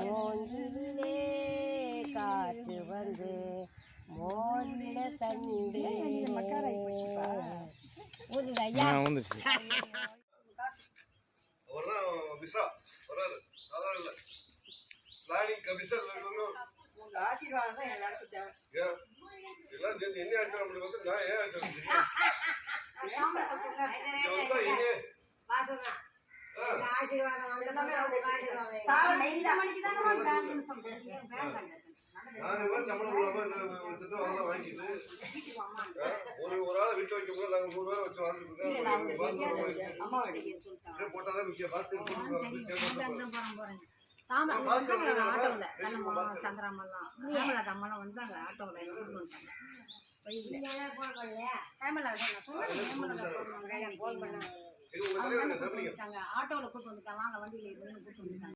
மூன்றிலே காற்று வந்து மோதிட கண்டு ஊதுதையா வந்துருச்சு. ஆசீர்வாதம் தான் எல்லாருக்கும் தேவை. ஆசீர்வாதம் ஒரு ஆள் வீட்டு வைக்கும் போது நாங்க 100 ரூபாய் வச்சு வாழ்ந்துருக்கோம். போட்டாதான் முக்கிய பாஸ் சந்திராமெல்லாம் ஹேமலதா அம்மாலாம் வந்தாங்க ஆட்டோவில் கொண்டு வந்துட்டாங்க. ஆட்டோவில் கூட்டு வந்துட்டாங்க, வாங்க வண்டியில் கூட்டு வந்துட்டாங்க.